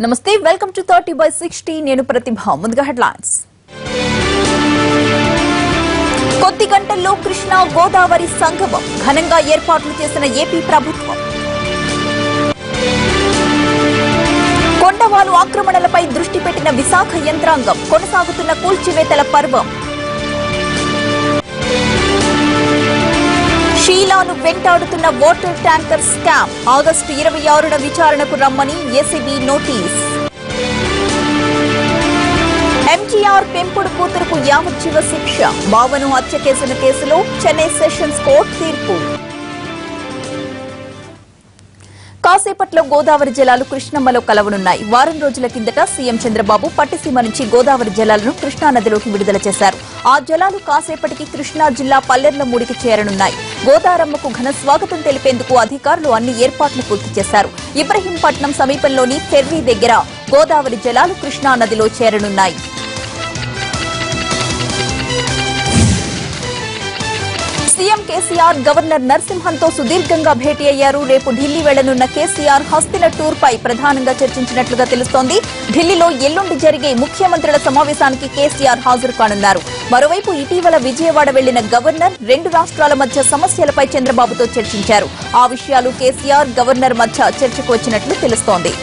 నమస్తే welcome to 30/60 నేను ప్రతిభ ముందుగా హెడ్లైన్స్ కొద్ది గంటల్లో కృష్ణా గోదావరి సంగమం ఘనంగా ఏర్పాట్లు చేసిన ఏపీ ప్రభుత్వం కొండవాలు ఆక్రమణలపై దృష్టి పెట్టిన విశాఖ యంత్రాంగం కొనసాగుతున్న కూల్చివేతల పర్వం షీలాను వెంటాడుతున్న వాటర్ ట్యాంకర్ స్కామ్ ఆగస్టు 26న విచారణకు రమ్మని ఏసీబీ నోటీస్ ఎంజీఆర్ పెంపుడు కూతురుకు యావజ్జీవ శిక్ష బావను హత్య చేసిన కేసులో చెన్నై సెషన్స్ కోర్టు తీర్పు కాసేపట్లో గోదావరి జలాలు కృష్ణమ్మలో కలవనున్నాయి. వారం రోజుల కిందట సీఎం చంద్రబాబు పట్టిసీమ నుంచి గోదావరి జలాలను కృష్ణానదిలోకి విడుదల చేశారు. ఆ జలాలు కాసేపటికి కృష్ణా జిల్లా పల్లెర్లమూడికి చేరనున్నాయి. గోదారమ్మకు ఘన స్వాగతం తెలిపేందుకు అధికారులు అన్ని ఏర్పాట్లు పూర్తి చేశారు. ఇబ్రహీంపట్నం సమీపంలోని ఫెర్రీ దగ్గర గోదావరి జలాలు కృష్ణానదిలో చేరనున్నాయి. సీఎం కేసీఆర్ గవర్నర్ నరసింహన్తో సుదీర్ఘంగా భేటీ అయ్యారు. రేపు ఢిల్లీ వెళ్లనున్న కేసీఆర్ హస్తిన టూర్ పై ప్రధానంగా చర్చించినట్లుగా తెలుస్తోంది. ఢిల్లీలో ఎల్లుండి జరిగే ముఖ్యమంత్రుల సమావేశానికి కేసీఆర్ హాజరు కానున్నారు. మరోవైపు ఇటీవల విజయవాడ వెళ్లిన గవర్నర్ రెండు రాష్ట్రాల మధ్య సమస్యలపై చంద్రబాబుతో చర్చించారు. ఆ విషయాలు కేసీఆర్ గవర్నర్ మధ్య చర్చకు వచ్చినట్లు తెలుస్తోంది.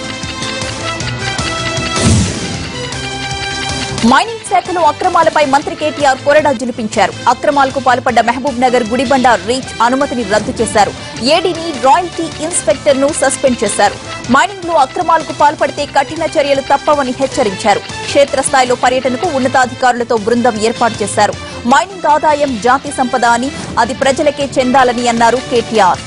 మైనింగ్ శాఖలో అక్రమాలపై మంత్రి కేటీఆర్ కొరడా జులిపించారు. అక్రమాలకు పాల్పడ్డ మహబూబ్ నగర్ గుడిబండ రీచ్ అనుమతిని రద్దు చేశారు. ఏడీని రాయల్టీ ఇన్స్పెక్టర్ ను సస్పెండ్ చేశారు. మైనింగ్ లో అక్రమాలకు పాల్పడితే కఠిన చర్యలు తప్పవని హెచ్చరించారు. క్షేత్రస్థాయిలో పర్యటనకు ఉన్నతాధికారులతో బృందం ఏర్పాటు చేశారు. మైనింగ్ ఆదాయం జాతి సంపద అని అది ప్రజలకే చెందాలని అన్నారు కేటీఆర్.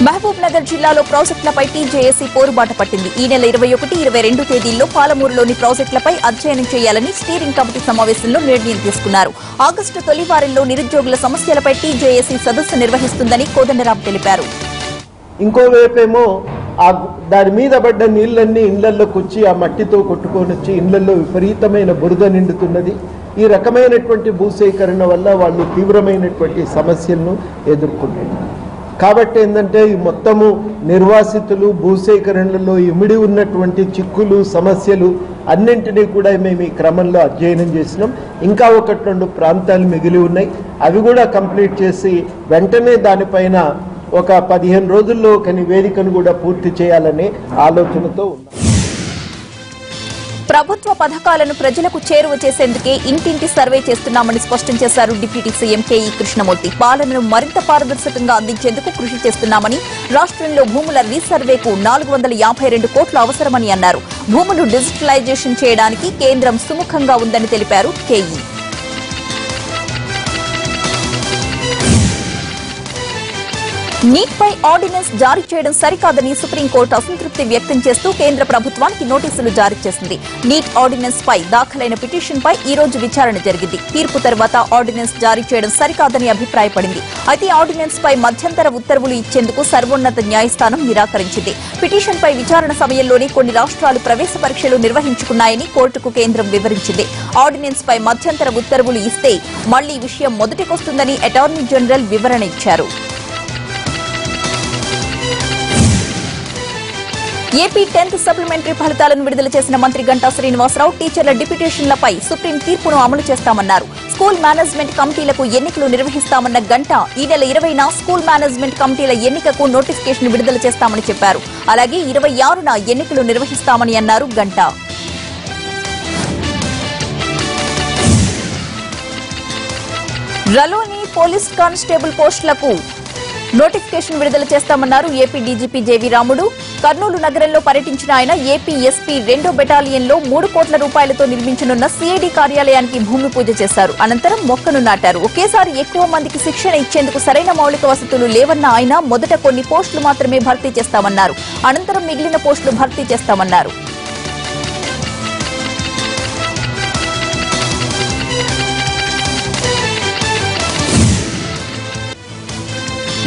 మహబూబ్ నగర్ జిల్లాలో ప్రాజెక్టులపై టీజేఏసీ పోరుబాట పట్టింది. ఈ నెల 21, 22 తేదీల్లో పాలమూరులోని ప్రాజెక్టులపై అధ్యయనం చేయాలని స్టీరింగ్ కమిటీ సమావేశంలో నిర్ణయం తీసుకున్నారు. ఆగస్టు తొలి వారంలో నిరుద్యోగుల సమస్యలపై టీజేఏసీ సదస్సు నిర్వహిస్తుందని కోదండరాం తెలిపారు. ఇంకోవైపేమో దాని మీద పడ్డ నీళ్లన్నీ ఇళ్లలోకి వచ్చి ఆ మట్టితో కొట్టుకొని వచ్చి ఇళ్లలో విపరీతమైన బురద నిండుతున్నది. ఈ రకమైనటువంటి భూసేకరణ వల్ల వాళ్ళు తీవ్రమైనటువంటి సమస్యలను ఎదుర్కొంటున్నారు. కాబట్టి ఏంటంటే ఈ మొత్తము నిర్వాసితులు భూసేకరణలో ఇమిడి ఉన్నటువంటి చిక్కులు సమస్యలు అన్నింటినీ కూడా మేము ఈ క్రమంలో అధ్యయనం చేసినాం. ఇంకా 1-2 ప్రాంతాలు మిగిలి ఉన్నాయి. అవి కూడా కంప్లీట్ చేసి వెంటనే దానిపైన ఒక 15 రోజుల్లో ఒక నివేదికను కూడా పూర్తి చేయాలనే ఆలోచనతో ఉన్నాం. ప్రభుత్వ పథకాలను ప్రజలకు చేరువ చేసేందుకే ఇంటింటి సర్వే చేస్తున్నామని స్పష్టం చేశారు డిప్యూటీ సీఎం కేఈ కృష్ణమూర్తి. పాలనను మరింత పారదర్శకంగా అందించేందుకు కృషి చేస్తున్నామని, రాష్ట్రంలో భూముల రీసర్వేకు 452 కోట్లు అవసరమని అన్నారు. భూములు డిజిటలైజేషన్ చేయడానికి కేంద్రం సుముఖంగా ఉందని తెలిపారు కేఈ. నీట్ పై ఆర్డినెన్స్ జారీ చేయడం సరికాదని సుప్రీంకోర్టు అసంతృప్తి వ్యక్తం చేస్తూ కేంద్ర ప్రభుత్వానికి నోటీసులు జారీ చేసింది. నీట్ ఆర్డినెన్స్ పై దాఖలైన పిటిషన్ పై ఈ రోజు విచారణ జరిగింది. తీర్పు తర్వాత ఆర్డినెన్స్ జారీ చేయడం సరికాదని అభిప్రాయపడింది. అయితే ఆర్డినెన్స్ పై మధ్యంతర ఉత్తర్వులు ఇచ్చేందుకు సర్వోన్నత న్యాయస్థానం నిరాకరించింది. పిటిషన్ పై విచారణ సమయంలోనే కొన్ని రాష్ట్రాలు ప్రవేశ పరీక్షలు నిర్వహించుకున్నాయని కోర్టుకు కేంద్రం వివరించింది. ఆర్డినెన్స్ పై మధ్యంతర ఉత్తర్వులు ఇస్తే మళ్లీ విషయం మొదటికొస్తుందని అటార్నీ జనరల్ వివరణ ఇచ్చారు. ఏపీ 10th సప్లిమెంటరీ ఫలితాలను విడుదల చేసిన మంత్రి గంటా శ్రీనివాసరావు టీచర్ల డిప్యూటేషన్లపై సుప్రీం తీర్పును అమలు చేస్తామన్నారు. స్కూల్ మేనేజ్మెంట్ కమిటీలకు ఎన్నికలు నిర్వహిస్తామన్న గంటా ఈ నెల 20న స్కూల్ మేనేజ్మెంట్ కమిటీల ఎన్నికకు నోటిఫికేషన్ విడుదల చేస్తామని చెప్పారు. అలాగే 26న ఎన్నికలు నిర్వహిస్తామని అన్నారు గంటా. రలోని పోలీస్ కానిస్టేబుల్ పోస్టులకు నోటిఫికేషన్ విడుదల చేస్తామన్నారు ఏపీ డీజీపీ జేవీ రాముడు. కర్నూలు నగరంలో పర్యటించిన ఆయన ఏపీ ఎస్పీ 2వ బెటాలియన్లో 3 కోట్ల రూపాయలతో నిర్మించనున్న సిఐడి కార్యాలయానికి భూమి పూజ చేశారు. అనంతరం మొక్కను నాటారు. ఒకేసారి ఎక్కువ మందికి శిక్షణ ఇచ్చేందుకు సరైన మౌలిక వసతులు లేవన్న ఆయన మొదట కొన్ని పోస్టులు మాత్రమే భర్తీ చేస్తామన్నారు. అనంతరం మిగిలిన పోస్టులు భర్తీ చేస్తామన్నారు.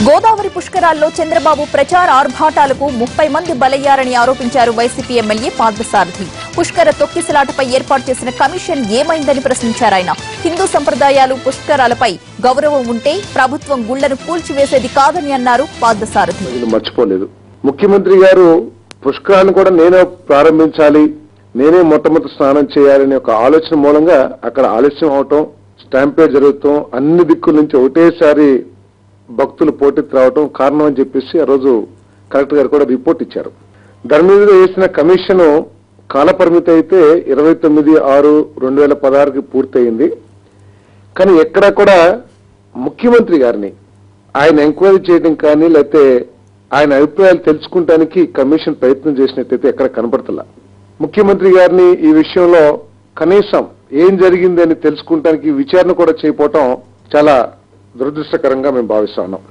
గోదావరి పుష్కరాల్లో చంద్రబాబు ప్రచార ఆర్భాటాలకు 30 మంది బలయ్యారని ఆరోపించారు వైసీపీ ఎమ్మెల్యే పార్థసారథి. పుష్కర తొక్కిసలాటపై ఏర్పాటు చేసిన కమిషన్ ఏమైందని ప్రశ్నించారు ఆయన. హిందూ సంప్రదాయాలు పుష్కరాలపై గౌరవం ఉంటే ప్రభుత్వం గుళ్లను కూల్చివేసేది కాదని అన్నారు పార్థసారథి. మర్చిపోలేదు ముఖ్యమంత్రి గారు పుష్కరాలను కూడా నేనే ప్రారంభించాలి, నేనే మొట్టమొదటి స్నానం చేయాలనే ఒక ఆలోచన మూలంగా అక్కడ ఆలస్యం అవటం, స్టాంపేడ్ జరుగుతాం, అన్ని దిక్కుల నుంచి ఒకటేసారి భక్తులు పోటీకి రావడం కారణం అని చెప్పేసి ఆ రోజు కలెక్టర్ గారు కూడా రిపోర్ట్ ఇచ్చారు. దాని మీద వేసిన కమిషన్ కాలపరిమితి అయితే 29/6/2016కి పూర్తయింది. కానీ ఎక్కడా కూడా ముఖ్యమంత్రి గారిని ఆయన ఎంక్వైరీ చేయడం కానీ లేకపోతే ఆయన అభిప్రాయాలు తెలుసుకుంటానికి కమిషన్ ప్రయత్నం చేసినట్టయితే ఎక్కడ కనపడతలా. ముఖ్యమంత్రి గారిని ఈ విషయంలో కనీసం ఏం జరిగింది అని తెలుసుకుంటానికి విచారణ కూడా చేయకపోవటం చాలా దురదృష్టకరంగా మేము భావిస్తా ఉన్నాం.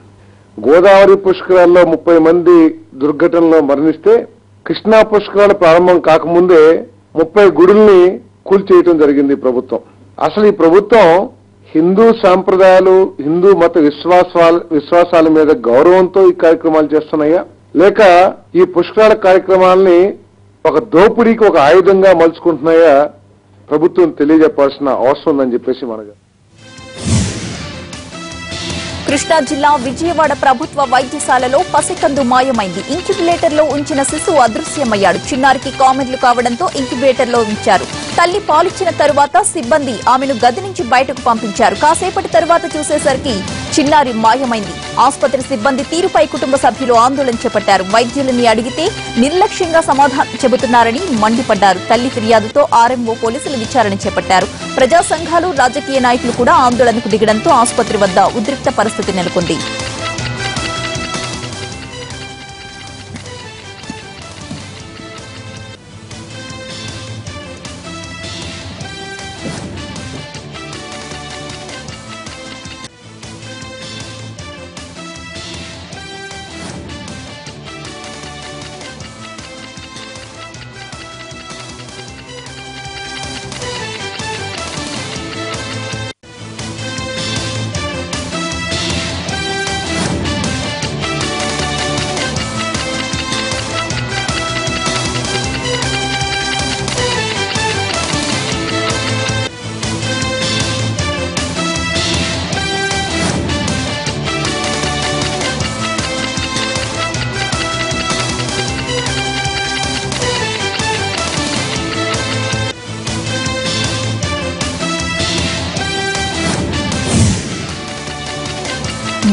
గోదావరి పుష్కరాల్లో 30 మంది దుర్ఘటనలో మరణిస్తే కృష్ణా పుష్కరాలు ప్రారంభం కాకముందే 30 గుడుల్ని కూల్చేయటం జరిగింది ప్రభుత్వం. అసలు ఈ ప్రభుత్వం హిందూ సాంప్రదాయాలు, హిందూ మత విశ్వాసాల మీద గౌరవంతో ఈ కార్యక్రమాలు చేస్తున్నాయా, లేక ఈ పుష్కరాల కార్యక్రమాలని ఒక దోపిడీకి ఒక ఆయుధంగా మలుచుకుంటున్నాయా ప్రభుత్వం తెలియజెప్పాల్సిన అవసరం ఉందని చెప్పేసి మనగా. కృష్ణా జిల్లా విజయవాడ ప్రభుత్వ వైద్యశాలలో పసికందు మాయమైంది. ఇంక్యుబేటర్ లో ఉంచిన శిశువు అదృశ్యమయ్యాడు. చిన్నారికి కామెంట్లు కావడంతో ఇంక్యుబేటర్ లో ఉంచారు. తల్లి పాలిచ్చిన తరువాత సిబ్బంది ఆమెను గది నుంచి బయటకు పంపించారు. కాసేపటి తరువాత చూసేసరికి చిన్నారి మాయమైంది. ఆసుపత్రి సిబ్బంది తీరుపై కుటుంబ సభ్యులు ఆందోళన చేపట్టారు. వైద్యులని అడిగితే నిర్లక్ష్యంగా సమాధానం చెబుతున్నారని మండిపడ్డారు. తల్లి ఫిర్యాదుతో ఆర్ఎంఓ పోలీసులు విచారణ చేపట్టారు. ప్రజా సంఘాలు, రాజకీయ నాయకులు కూడా ఆందోళనకు దిగడంతో ఆసుపత్రి వద్ద ఉద్రిక్త పరిస్థితి నెలకొంది.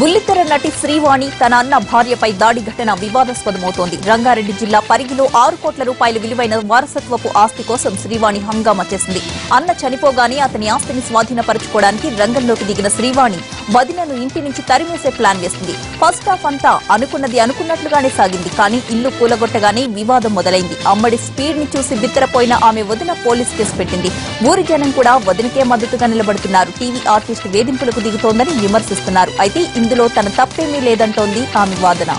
బుల్లితెర నటి శ్రీవాణి తన అన్న భార్యపై దాడి ఘటన వివాదాస్పదమవుతోంది. రంగారెడ్డి జిల్లా పరిగిలో 6 కోట్ల రూపాయల విలువైన వారసత్వపు ఆస్తి కోసం శ్రీవాణి హంగామా చేసింది. అన్న చనిపోగానే అతని ఆస్తిని స్వాధీనపరచుకోవడానికి రంగంలోకి దిగిన శ్రీవాణి వదినను ఇంటి నుంచి తరిమేసే ప్లాన్ వేసింది. ఫస్ట్ హాఫ్ అంతా అనుకున్నది అనుకున్నట్లుగానే సాగింది. కానీ ఇల్లు కూలగొట్టగానే వివాదం మొదలైంది. అమ్మడి స్పీడ్ ని చూసి బిత్తరపోయిన ఆమె వదిన పోలీస్ కేసు పెట్టింది. ఊరి జనం కూడా వదినకే మద్దతుగా నిలబడుతున్నారు. టీవీ ఆర్టిస్ట్ వేధింపులకు దిగుతోందని విమర్శిస్తున్నారు. అయితే ఇందులో తన తప్పేమీ లేదంటోంది ఆమె వాదన.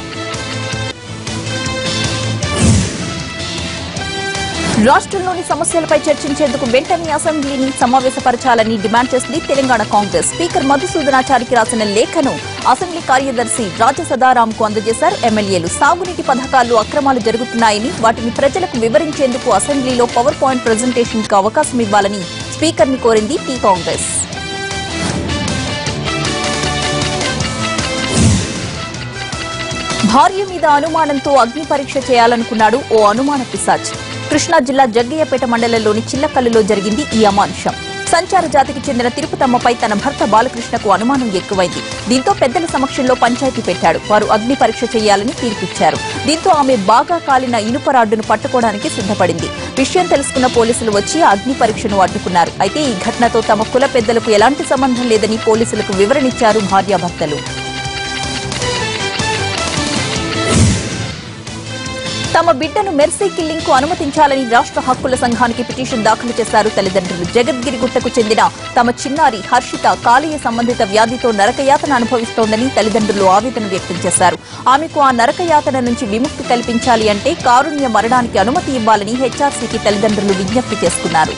రాష్ట్రంలోని సమస్యలపై చర్చించేందుకు వెంటనే అసెంబ్లీని సమావేశపరచాలని డిమాండ్ చేసింది తెలంగాణ కాంగ్రెస్. స్పీకర్ మధుసూదనాచారికి రాసిన లేఖను అసెంబ్లీ కార్యదర్శి రాజసదారాంకు అందజేశారు ఎమ్మెల్యేలు. సాగునీటి పథకాల్లో అక్రమాలు జరుగుతున్నాయని, వాటిని ప్రజలకు వివరించేందుకు అసెంబ్లీలో పవర్ పాయింట్ ప్రెజెంటేషన్ కు అవకాశం ఇవ్వాలని స్పీకర్ ని కోరింది టీ కాంగ్రెస్. భార్య మీద అనుమానంతో అగ్ని పరీక్ష చేయాలనుకున్నాడు ఓ అనుమాన పిశాచ్. కృష్ణా జిల్లా జగ్గయ్యపేట మండలంలోని చిల్లకల్లులో జరిగింది ఈ అమానుషం. సంచార జాతికి చెందిన తిరుపతమ్మపై తన భర్త బాలకృష్ణకు అనుమానం ఎక్కువైంది. దీంతో పెద్దల సమక్షంలో పంచాయతీ పెట్టాడు. వారు అగ్ని పరీక్ష చేయాలని తీర్పిచ్చారు. దీంతో ఆమె బాగా కాలిన ఇనుప రాడ్డును పట్టుకోవడానికి సిద్ధపడింది. విషయం తెలుసుకున్న పోలీసులు వచ్చి అగ్ని పరీక్షను అడ్డుకున్నారు. అయితే ఈ ఘటనతో తమ కుల పెద్దలకు ఎలాంటి సంబంధం లేదని పోలీసులకు వివరణిచ్చారు భార్యాభర్తలు. తమ బిడ్డను మెర్సీ కిల్లింగ్ కు అనుమతించాలని రాష్ట్ర హక్కుల సంఘానికి పిటిషన్ దాఖలు చేశారు తల్లిదండ్రులు. జగద్గిరిగుట్టకు చెందిన తమ చిన్నారి హర్షిత కాలేయ సంబంధిత వ్యాధితో నరకయాతన అనుభవిస్తోందని తల్లిదండ్రులు ఆవేదన వ్యక్తం చేశారు. ఆమెకు ఆ నరకయాతన నుంచి విముక్తి కల్పించాలి అంటే కారుణ్య మరణానికి అనుమతి ఇవ్వాలని హెచ్ఆర్సీకి తల్లిదండ్రులు విజ్ఞప్తి చేసుకున్నారు.